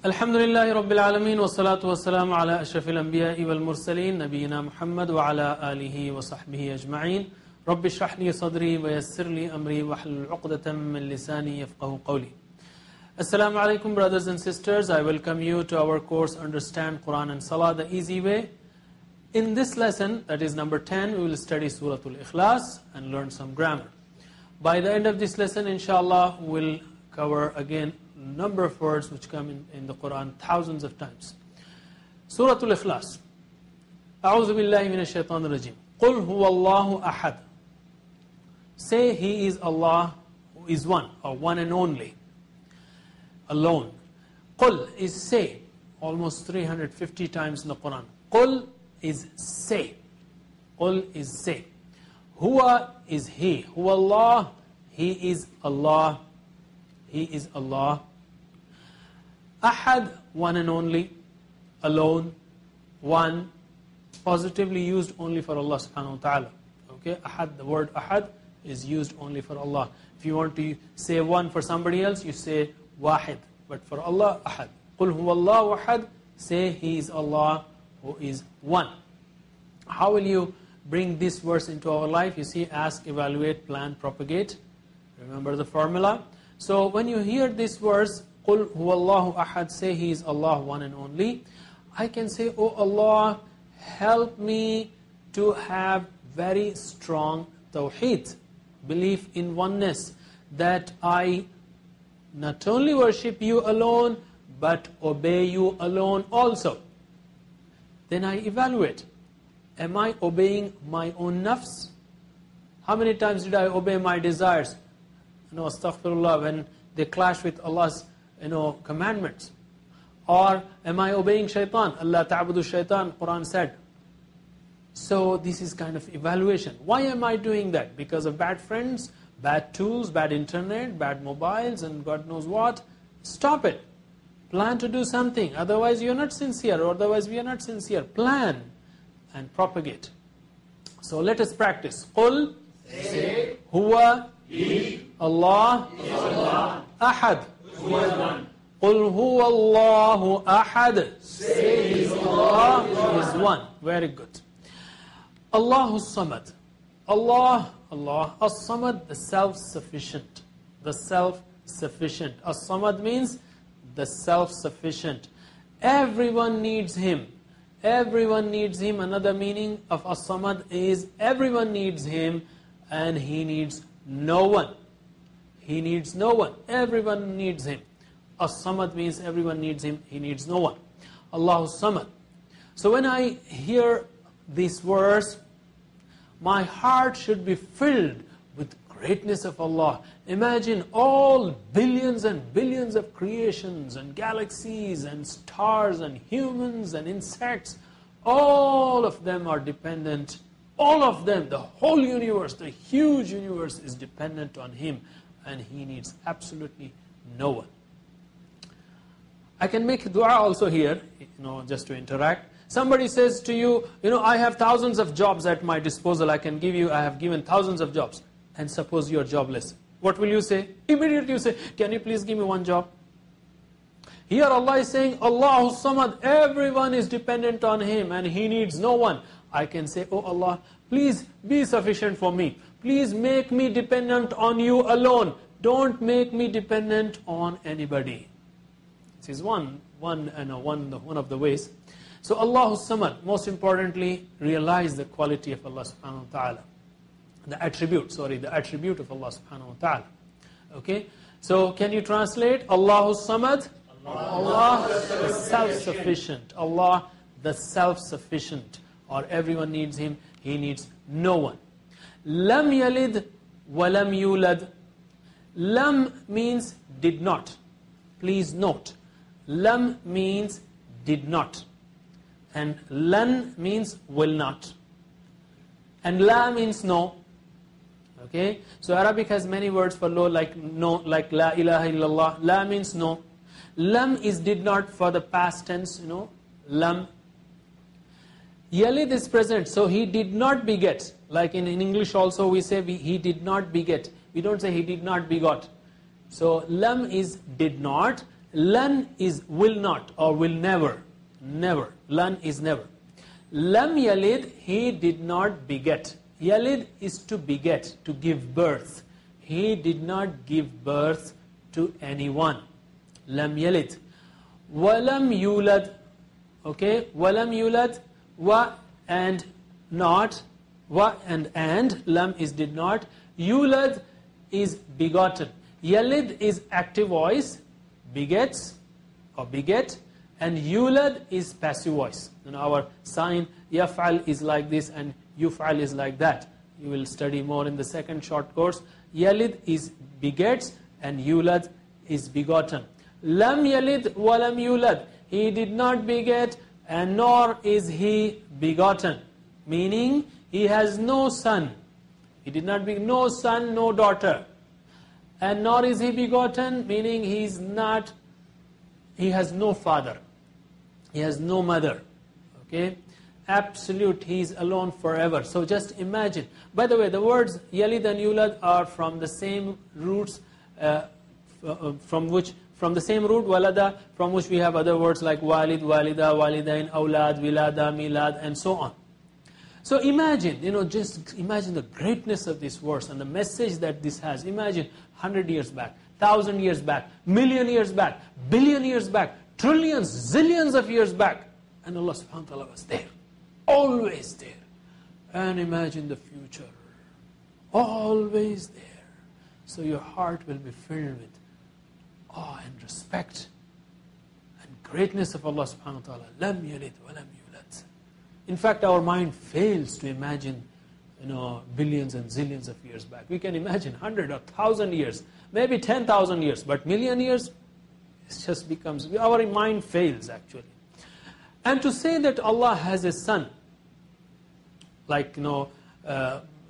Alhamdulillahi Rabbil Alameen wa salatu wa salamu ala ashrafil anbiya'i wal mursaleen nabiyyina Muhammad wa ala alihi wa sahbihi ajma'een. Rabbi shrah li sadri wa yassir li amri wa hlul 'uqdatam min lisani yafqahu qawli. Assalamu alaikum brothers and sisters. I welcome you to our course Understand Quran and Salah the Easy Way. In this lesson, that is number 10, we will study Suratul Ikhlas and learn some grammar. By the end of this lesson, inshallah, we will cover again number of words which come in the Quran thousands of times. Suratul Ikhlas. A'udhu billahi minash shaitanir rajim. Qul huwa Allahu ahad. Say He is Allah who is one, or one and only, alone. Qul is say, almost 350 times in the Quran. Qul is say. Qul is say. Huwa is He. Huwa Allah, He is Allah. He is Allah. Ahad, one and only, alone, one, positively used only for Allah subhanahu wa ta'ala. Okay, ahad, the word ahad is used only for Allah. If you want to say one for somebody else, you say wahid. But for Allah, ahad. Qul huwa Allahu ahad, say He is Allah who is one. How will you bring this verse into our life? You see, ask, evaluate, plan, propagate. Remember the formula? So when you hear this verse, قُلْ هُوَ اللَّهُ أَحَدٌ, say He is Allah, one and only. I can say, oh Allah, help me to have very strong tawheed, belief in oneness, that I not only worship You alone, but obey You alone also. Then I evaluate. Am I obeying my own nafs? How many times did I obey my desires? Astaghfirullah, when they clash with Allah's commandments. Or am I obeying shaitan? Allah ta'budu shaitan, Quran said. So this is kind of evaluation. Why am I doing that? Because of bad friends, bad tools, bad internet, bad mobiles, and God knows what? Stop it. Plan to do something. Otherwise you're not sincere, or otherwise we are not sincere. Plan and propagate. So let us practice. Qul, say, huwa, He, Allah, ahad. Qul huwa Allahu ahad. Say He is Allah, He is one. Very good. Allahu samad. Allah, as-samad, the self-sufficient. The self-sufficient. As-samad means the self-sufficient. Everyone needs Him. Everyone needs Him. Another meaning of as-samad is everyone needs Him and He needs no one. He needs no one. Everyone needs Him. As-samad means everyone needs Him. He needs no one. Allahu samad. So when I hear this verse, my heart should be filled with greatness of Allah. Imagine all billions and billions of creations and galaxies and stars and humans and insects. All of them are dependent. All of them, the whole universe, the huge universe is dependent on Him, and He needs absolutely no one. I can make dua also here, just to interact. Somebody says to you, I have thousands of jobs at my disposal. I have given thousands of jobs. And suppose you are jobless. What will you say? Immediately you say, can you please give me one job? Here Allah is saying, Allahu samad, everyone is dependent on Him and He needs no one. I can say, oh Allah, please be sufficient for me. Please make me dependent on You alone. Don't make me dependent on anybody. This is one of the ways. So Allahu samad, most importantly, realize the quality of Allah subhanahu wa ta'ala. The attribute of Allah subhanahu wa ta'ala. Okay? So can you translate? Allahu samad, Allah the self-sufficient. Allah the self-sufficient. Or everyone needs Him, He needs no one. Lam yalid wa lam yulad. Lam means did not. Please note. Lam means did not. And lan means will not. And la means no. Okay? So Arabic has many words for no, like la ilaha illallah. La means no. Lam is did not for the past tense, Lam. Yalid is present, so He did not beget. Like in English also we say He did not beget. We don't say He did not begot. So lam is did not, Lan is will not or will never. Never. Lan is never. Lam yalid, he did not beget. Yalid is to beget, to give birth. He did not give birth to anyone. Lam yalid. Walam yulad. Okay, walam yulad. Wa and not. Wa and. Lam is did not. Yulad is begotten. Yalid is active voice, begets or beget, and yulad is passive voice. And our sign yaf'al is like this and yuf'al is like that. You will study more in the second short course. Yalid is begets and yulad is begotten. Lam yalid walam yulad. He did not beget and nor is he begotten. Meaning he has no son. He did not beget, no son, no daughter. And nor is he begotten, meaning he has no father. He has no mother. Okay? Absolute, he is alone forever. So just imagine. By the way, the words yalid and yulad are from the same roots, from the same root, walada, from which we have other words like walid, walida, walidain, awlad, wilada, milad, and so on. So imagine, just imagine the greatness of this verse and the message that this has. Imagine 100 years back, 1,000 years back, million years back, billion years back, trillions, zillions of years back. And Allah subhanahu wa ta'ala was there, always there. And imagine the future, always there. So your heart will be filled with awe and respect and greatness of Allah subhanahu wa ta'ala. Lam yalid wa lam yulad. In fact, our mind fails to imagine, billions and zillions of years back. We can imagine 100 or 1,000 years, maybe 10,000 years, but million years, it just becomes, our mind fails actually. And to say that Allah has a son, like,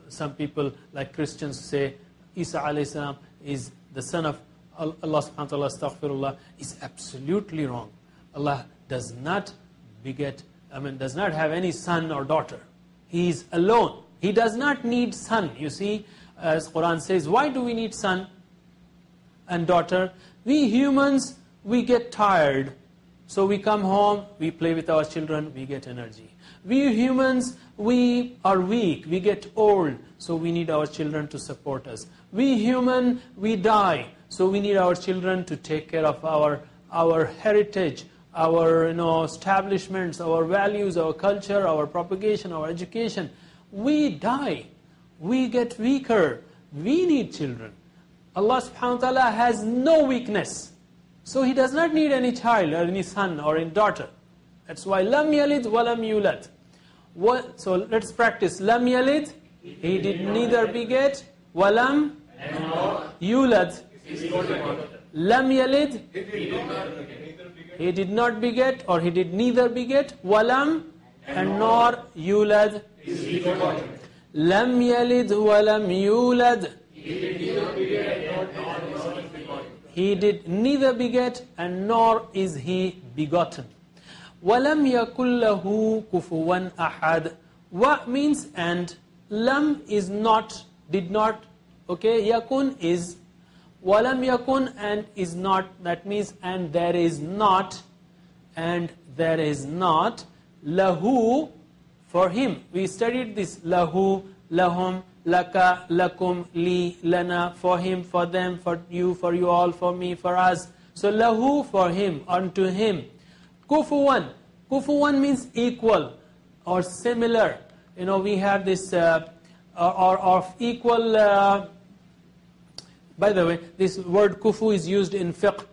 some people, like Christians say, Isa alayhi salam is the son of Allah subhanahu wa ta'ala, astaghfirullah, is absolutely wrong. Allah does not does not have any son or daughter. He is alone. He does not need son. You see, as Quran says, why do we need son and daughter? We humans, we get tired. So we come home, we play with our children, we get energy. We humans, we are weak, we get old, so we need our children to support us. We human, we die, so we need our children to take care of our heritage, our establishments, our values, our culture, our propagation, our education. We die. We get weaker. We need children. Allah subhanahu wa ta'ala has no weakness. So He does not need any child or any son or any daughter. That's why lam yalid wa lam yulad. So let's practice. Lam yalid, He did neither beget, wa lam yulad. Lam yalid, He did not beget or He did neither beget, walam and nor yulad. Lam yalid walam yulad. He did neither beget and nor is He begotten. Walam yakul lahu kufuwan ahad. Wa means and. Lam is not, did not. Okay, yakun is. Walam yakun and is not. That means and there is not. And there is not. Lahu for him. We studied this. Lahu, lahum, laka, lakum, li, lana. For him, for them, for you all, for me, for us. So lahu for him, unto him. Kufuwan. Kufuwan means equal or similar. We have this or of equal. By the way, this word kufu is used in fiqh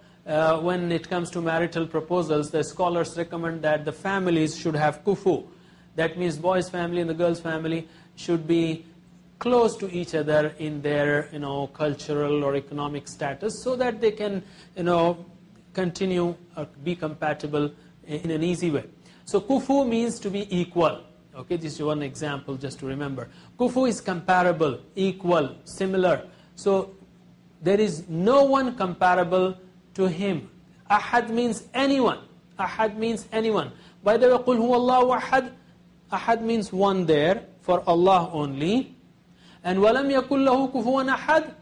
when it comes to marital proposals. The scholars recommend that the families should have kufu. That means boy's family and the girl's family should be close to each other in their cultural or economic status, so that they can continue or be compatible in an easy way. So kufu means to be equal. Okay, this is one example just to remember. Kufu is comparable, equal, similar. So there is no one comparable to him. Ahad means anyone. Ahad means anyone. By the way, قُلْ هُوَ اللَّهُ أَحَدٌ. Ahad means one there, for Allah only. And وَلَمْ يَكُلْ لَهُ كُفُوًا أَحَدٌ.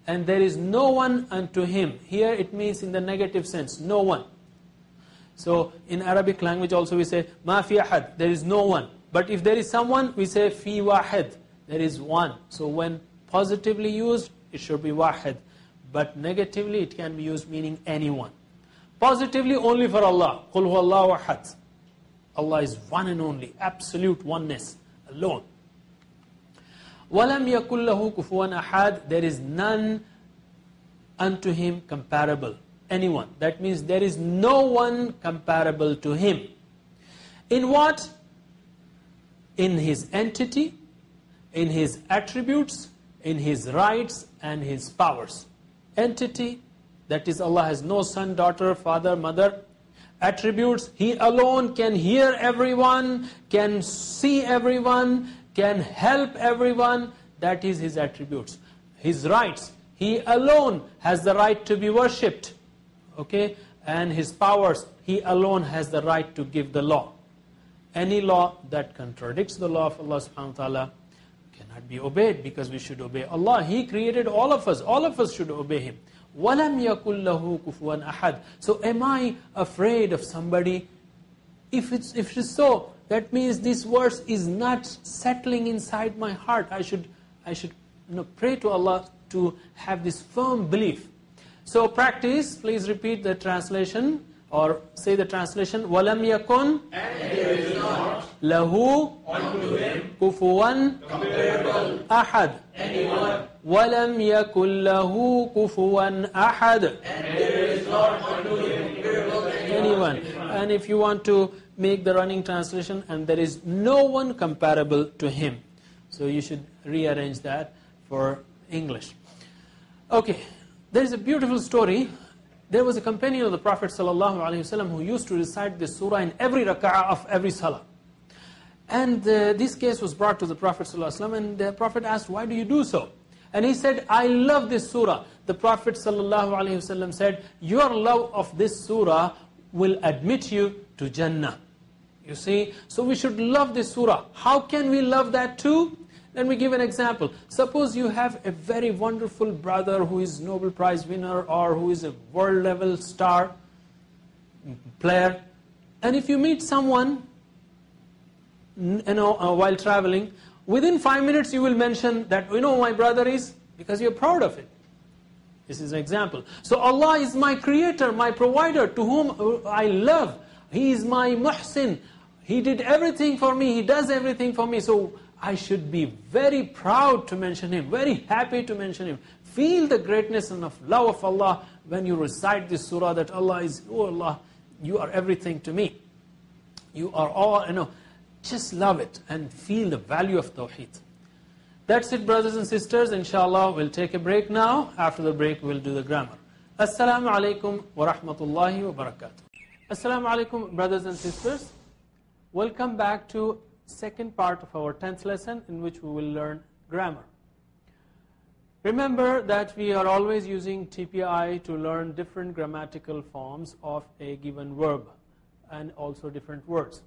and there is no one unto him. Here it means in the negative sense, no one. So in Arabic language also we say, ma fi ahad, there is no one. But if there is someone, we say fi wahid, there is one. So when positively used, it should be wahid. But negatively, it can be used meaning anyone. Positively, only for Allah. Qul huwallahu ahad. Allah is one and only, absolute oneness, alone. وَلَمْ يَكُلْ لَهُ كُفُوًا أَحَدٍ. There is none unto him comparable. Anyone. That means there is no one comparable to him. In what? In his entity, in his attributes, in his rights and his powers. Entity, that is Allah has no son, daughter, father, mother. Attributes, He alone can hear everyone, can see everyone, can help everyone. That is His attributes. His rights, He alone has the right to be worshipped. Okay? And His powers, He alone has the right to give the law. Any law that contradicts the law of Allah subhanahu wa ta'ala cannot be obeyed, because we should obey Allah. He created all of us should obey Him. وَلَمْ يَكُلْ لَهُ كُفُوًا أَحَدٍ. So am I afraid of somebody? If it is so, that means this verse is not settling inside my heart. I should pray to Allah to have this firm belief. So practice, please repeat the translation, or say the translation. وَلَمْ يَكُنْ, and there is not, لَهُ, unto him, كُفُوًا comparable, أَحَدٍ. anyone, وَلَمْ يَكُنْ لَهُ كُفُوًا أَحَدٍ. and there is not unto him comparable, Anyone. And if you want to make the running translation, and there is no one comparable to him. So you should rearrange that for English. Okay, there is a beautiful story. There was a companion of the Prophet ﷺ who used to recite this surah in every raka'ah of every salah. And this case was brought to the Prophet ﷺ, and the Prophet asked, why do you do so? And he said, I love this surah. The Prophet ﷺ said, your love of this surah will admit you to Jannah. You see, so we should love this surah. How can we love that too? Let me give an example. Suppose you have a very wonderful brother who is Nobel Prize winner, or who is a world level star player. And if you meet someone, while traveling, within 5 minutes you will mention that, my brother is, because you're proud of it. This is an example. So Allah is my creator, my provider, to whom I love. He is my muhsin. He did everything for me. He does everything for me. So I should be very proud to mention Him, very happy to mention Him. Feel the greatness and of love of Allah when you recite this surah, that Allah is, oh Allah, you are everything to me. You are all, just love it and feel the value of Tawheed. That's it, brothers and sisters. Inshallah, we'll take a break now. After the break, we'll do the grammar. Assalamu alaikum wa rahmatullahi wa barakatuh. Assalamu alaikum, brothers and sisters. Welcome back to second part of our 10th lesson, in which we will learn grammar. Remember that we are always using TPI to learn different grammatical forms of a given verb, and also different words.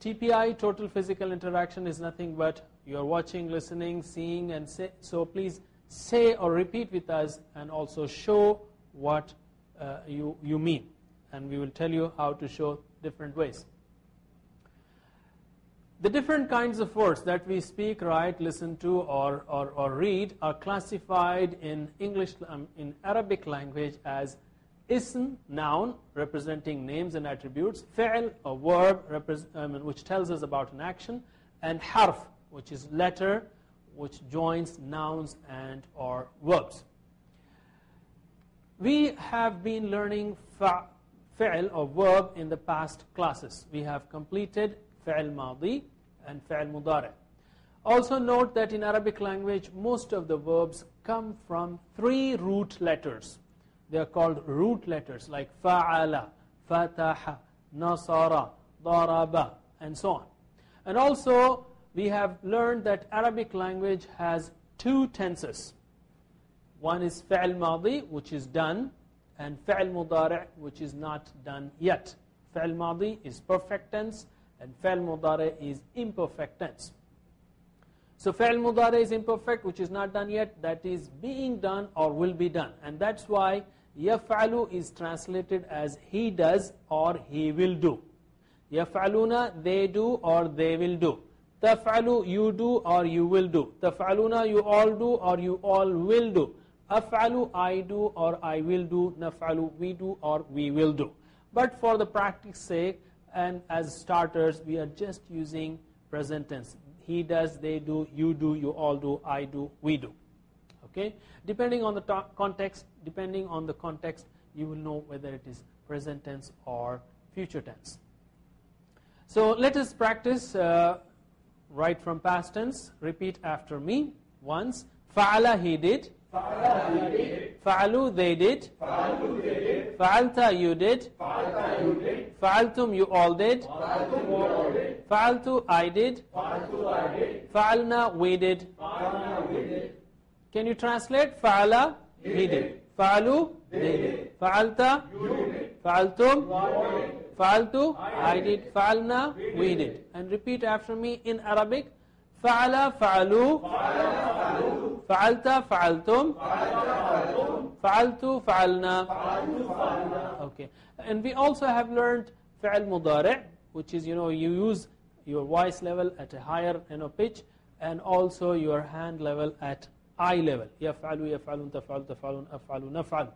TPI, total physical interaction, is nothing but you are watching, listening, seeing, and say. So please say or repeat with us, and also show what you mean. And we will tell you how to show different ways. The different kinds of words that we speak, write, listen to, or read are classified in English, in Arabic language as ism, noun, representing names and attributes; fi'l, a verb, which tells us about an action; and harf, which is letter, which joins nouns and or verbs. We have been learning fi'l, or verb, in the past classes. We have completed fi'l madi and fi'l mudari. Also note that in Arabic language, most of the verbs come from 3 root letters. They are called root letters, like fa'ala, fataha, nasara, daraba, and so on. And also, we have learned that Arabic language has 2 tenses. One is fi'l madi, which is done, and fi'l mudari', which is not done yet. Fi'l madi is perfect tense, and fi'l mudari' is imperfect tense. So fi'l mudari is imperfect, which is not done yet, that is being done or will be done. And that's why yaf'alu is translated as he does or he will do. Yaf'aluna, they do or they will do. Taf'alu, you do or you will do. Taf'aluna, you all do or you all will do. Af'alu, I do or I will do. Naf'alu, we do or we will do. But for the practice sake and as starters, we are just using present tense. He does, they do, you all do, I do, we do. Okay? Depending on the context, you will know whether it is present tense or future tense. So let us practice right from past tense. Repeat after me once. Fa'ala, he did. Fa'alu, they did. Fa'alta, you did. Fa'altum, you all did. Fa'altu, I did. Fa'alna, we did. Can you translate? Fa'ala, he did. Fa'alu, they did. Fa'alta, Fa'altum, Fa'altu, I did. Fa'alna, we did. And repeat after me in Arabic. Fa'ala, fa'alu. Fa'alta, fa'altum. Fa'altu, fa'alna. Okay. And we also have learned fi'l mudari', which is, you use your voice level at a higher, pitch, and also your hand level at eye level. Yaf'alu, yaf'alun, taf'alu, taf'alun, af'alu, naf'alu.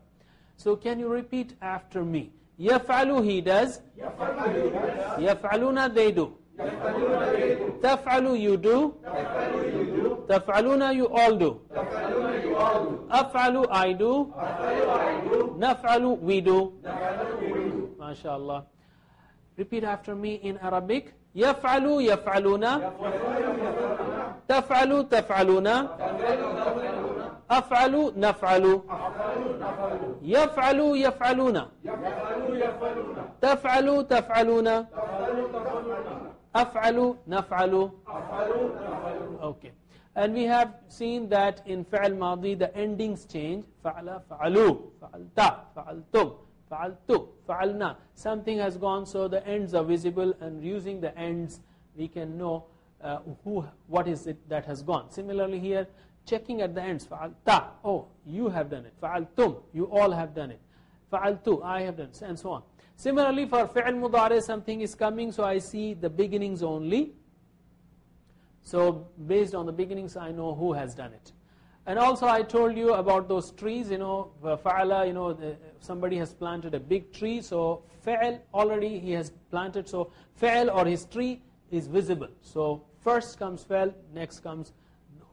So can you repeat after me? Yaf'alu, he does. Yaf'aluna, they do. Taf'alu, you do. Taf'aluna, you all do. Af'alu, I do. Naf'alu, we do. MashaAllah. Repeat after me in Arabic. Yaf'alu, yaf'aluna. Taf'alu, taf'aluna. Af'alu, naf'alu. Yaf'alu, yaf'aluna. Taf'alu, taf'aluna. Af'alu, naf'alu. Okay. And we have seen that in fi'al madi the endings change. Fa'ala, fa'alu, fa'alta, fa'altum, fa'altu, fa'alna. Something has gone, so the ends are visible, and using the ends we can know what is it that has gone. Similarly here, checking at the ends. Fa'alta, oh, you have done it. Fa'altum, you all have done it. Fa'altu, I have done it, and so on. Similarly for fi'al mudari, something is coming, so I see the beginnings only. So based on the beginnings, I know who has done it. And also I told you about those trees, fa'ala, somebody has planted a big tree, so fa'al, already he has planted, so fa'al or his tree is visible. So first comes fa'al, next comes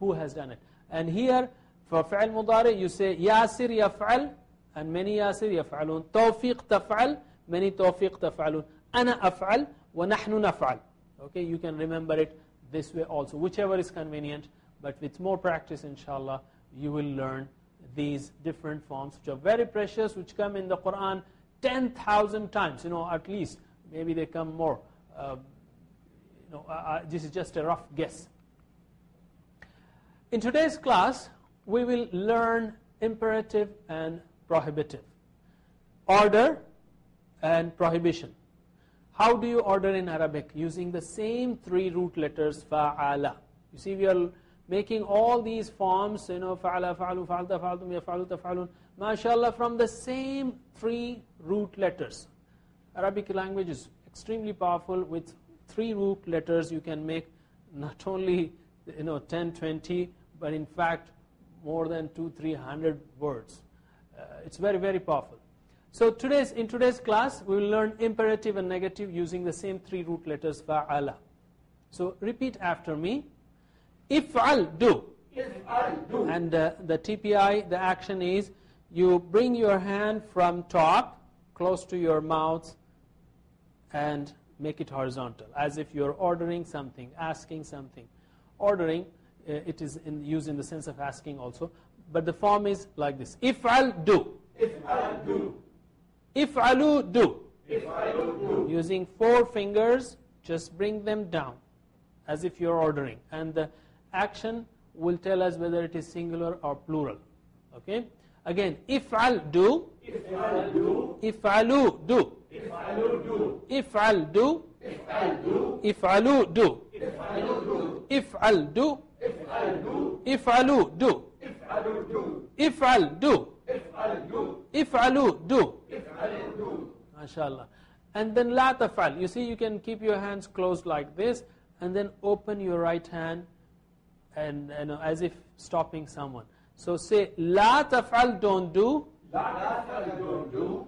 who has done it. And here for fa'al mudari, you say yasir yaf'al, and many yasir yaf'alun. Tawfiq taf'al, many tawfiq taf'alun. Ana af'al, wa nahnu naf'al. Okay, you can remember it this way also, whichever is convenient, but with more practice, inshallah, you will learn these different forms which are very precious, which come in the Quran 10,000 times, at least. Maybe they come more. This is just a rough guess. In today's class, we will learn imperative and prohibitive, order and prohibition. How do you order in Arabic? Using the same three root letters, fa'ala. You see, we are making all these forms, fa'ala, fa'alu, fa'alta, fa'altum, yaf'alu, taf'alun, mashallah, from the same three root letters. Arabic language is extremely powerful. With three root letters, you can make not only 10, 20, but in fact more than 200-300 words. It's very, very powerful. So in today's class, we will learn imperative and negative using the same three root letters, fa'ala. So repeat after me. If'al, do. If'al, do. And the TPI, the action is, you bring your hand from top, close to your mouth, and make it horizontal, as if you're ordering something, asking something. Ordering, it is used in the sense of asking also, but the form is like this. If'al, do. If'al, do. If'alu, do. If'alu, do. Using 4 fingers, just bring them down, as if you're ordering. And the action will tell us whether it is singular or plural. Okay? Again, if'al, do. If'al, do. If'alu, do. If'alu, do. If'al, do. If'al, do. If'alu, do. If'alu, do. If'al, do. If'al, If'alu, do. If'al, do. If'alu, do. MashaAllah. And then la taf'al. You see, you can keep your hands closed like this and then open your right hand and as if stopping someone. So say la taf'al, don't do. La taf'al, don't do.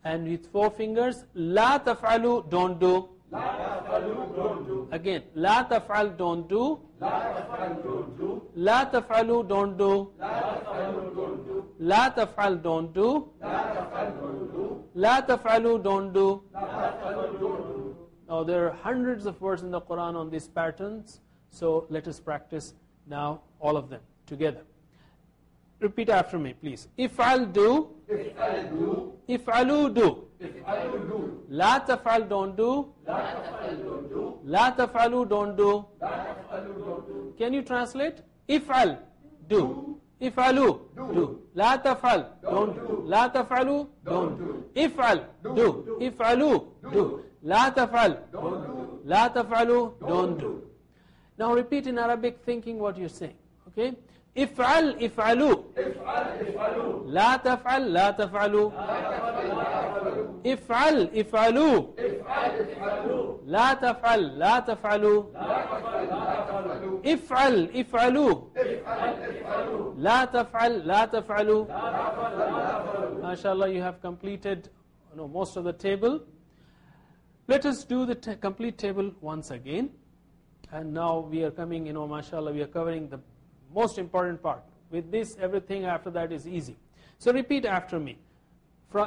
And with 4 fingers, la taf'alu, don't do. La taf'alu, don't do. Again, la taf'al, don't do. La taf'al, don't do. La taf'alu, don't do. La taf'alu, don't do. La taf'al, don't do. La taf'al, don't do. La taf'alu, don't do. La taf'alu, don't do. Now there are hundreds of words in the Quran on these patterns, so let us practice now all of them together. Repeat after me, please. If'al, do. If'al, do. If'alu, do. If'alu, do. La taf'al, don't do. La taf'al, don't do. La taf'alu, don't do. La taf'alu, don't do. Can you translate? If'al, do. If'alu, do. La taf'al, don't do. La taf'alu, don't do. If'al, do. If'alu, do. La taf'al, don't do. La taf'alu, don't do. Now repeat in Arabic, thinking what you're saying. Okay? If'al, if'alu. If'al, if'alu. La taf'al, la taf'alu. If'al, if'alu. If'al, if'alu. La taf'al, la taf'alu. If'al, if'alu. If'al, if'alu. La taf'al, la taf'alu. MashaAllah, you have completed most of the table. Let us do the complete table once again. And now we are coming, MashaAllah, we are covering the most important part. With this, everything after that is easy. So repeat after me,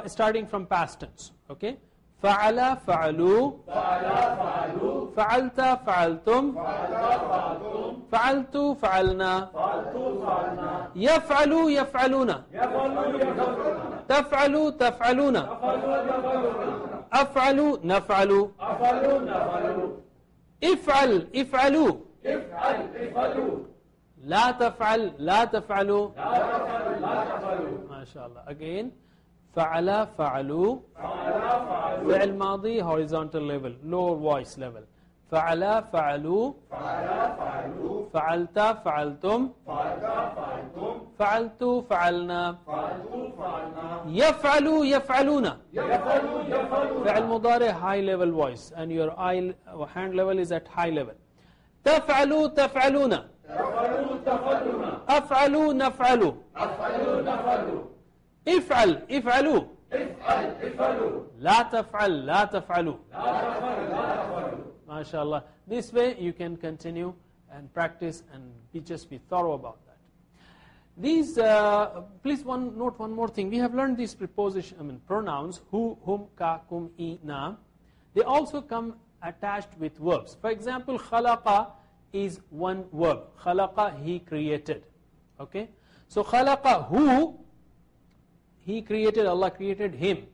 starting from past tense. Okay? Fa'ala, fa'alu. Fa'ala, fa'alu. Fa'alta, fa'altum. Fa'ala, fa'altum. Fa'altu, fa'alna. Fa'altu, fa'alna. Yaf'alu, yaf'aluna. Yaf'alu, yaf'aluna. Taf'alu, taf'aluna. Af'alu, yaf'aluna. Af'alu, naf'alu. Af'alu, naf'alu. If'al, if'alu. If'al, if'alu. La taf'al, la taf'alu. La taf'al, la taf'alu. MashaAllah. Again. Fa'ala, fa'alu. Fa'ala, fa'alu. Fi'l madi, horizontal level, lower voice level. Fa'ala, fa'alu. Fa'ala, fa'alu. Fa'alta, fa'altum. Fa'alta, fa'altum. Fa'altu, fa'alna. Fa'altu, fa'alna. Yaf'alu, yaf'aluna. Yaf'alu, yaf'aluna. Fi'l mudari, high level voice, and your hand level is at high level. Taf'alu, taf'aluna. Taf'alu, taf'aluna. Af'alu, naf'alu. Af'alu, naf'alu. If'al, if'alu. If'al, if'alu. La taf'al, la taf'alu. La taf'al, la taf'alu. MashaAllah. This way you can continue and practice and just be thorough about that. These, please note one more thing. We have learned these pronouns, who, whom, ka, kum, I, na. They also come attached with verbs. For example, khalaqa is one verb. Khalaqa, he created. Okay? So khalaqa, who, he created, Allah created him.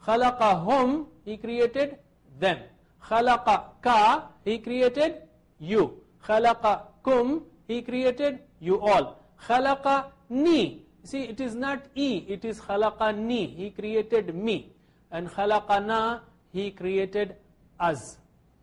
Khalaqahum, he created them. Khalaqa ka, he created you. Khalaqakum, he created you all. Khalaqa ni, see, it is not I, it is khalaqani, he created me. And khalaqana, he created us.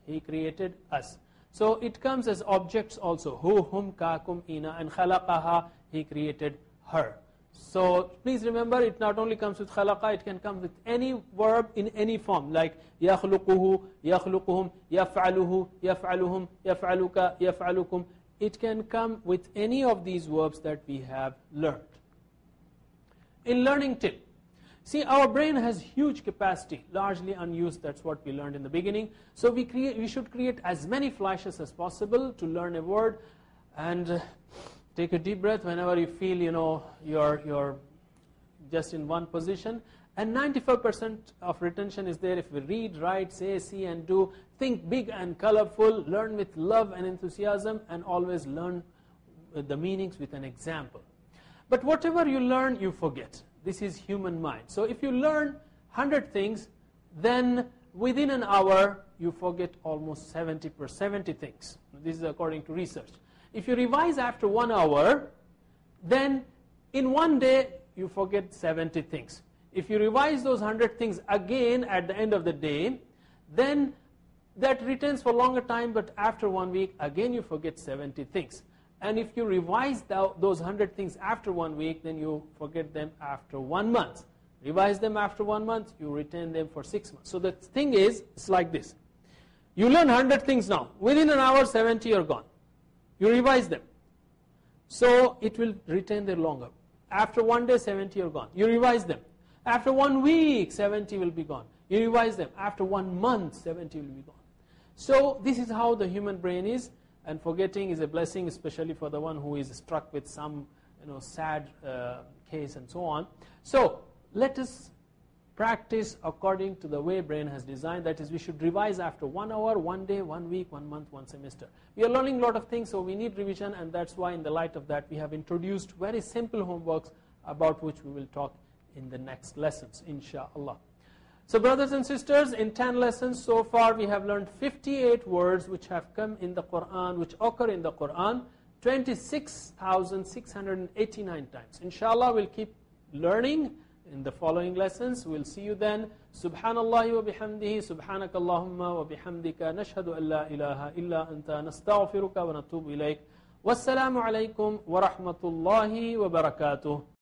He created us. So it comes as objects also. Who, whom, ka, kum, ina. And khalaqaha, he created her. So please remember, it not only comes with khalaqa, it can come with any verb in any form, like yakhluquhu, yakhluquhum, yaf'aluhu, yaf'aluhum, yaf'aluka, yaf'alukum. It can come with any of these verbs that we have learned. In learning tip, see, our brain has huge capacity, largely unused. That's what we learned in the beginning. So we should create as many flashes as possible to learn a word. And take a deep breath whenever you feel, you're just in one position. And 95% of retention is there if we read, write, say, see, and do. Think big and colorful, learn with love and enthusiasm, and always learn the meanings with an example. But whatever you learn, you forget. This is human mind. So if you learn 100 things, then within an hour, you forget almost 70 things. This is according to research. If you revise after 1 hour, then in one day, you forget 70 things. If you revise those 100 things again at the end of the day, then that retains for a longer time, but after 1 week, again you forget 70 things. And if you revise those 100 things after 1 week, then you forget them after 1 month. Revise them after 1 month, you retain them for 6 months. So the thing is, it's like this. You learn 100 things now. Within an hour, 70 are gone. You revise them. So it will retain there longer. After 1 day, 70 are gone. You revise them. After 1 week, 70 will be gone. You revise them. After 1 month, 70 will be gone. So this is how the human brain is. And forgetting is a blessing, especially for the one who is struck with some sad case and so on. So let us practice according to the way brain has designed. That is, we should revise after 1 hour, 1 day, 1 week, 1 month, 1 semester. We are learning a lot of things, so we need revision, and that's why in the light of that we have introduced very simple homeworks about which we will talk in the next lessons, inshallah. So brothers and sisters, in 10 lessons so far we have learned 58 words which have come in the Quran, which occur in the Quran 26,689 times. Inshallah, we'll keep learning in the following lessons. We'll see you then. Subhanallah wa bihamdihi, subhanakallahumma wa bihamdika, nashhadu an la ilaha illa anta, nastaghfiruka wa natubu ilayk. Wassalamu alaikum wa rahmatullahi wa barakatuh.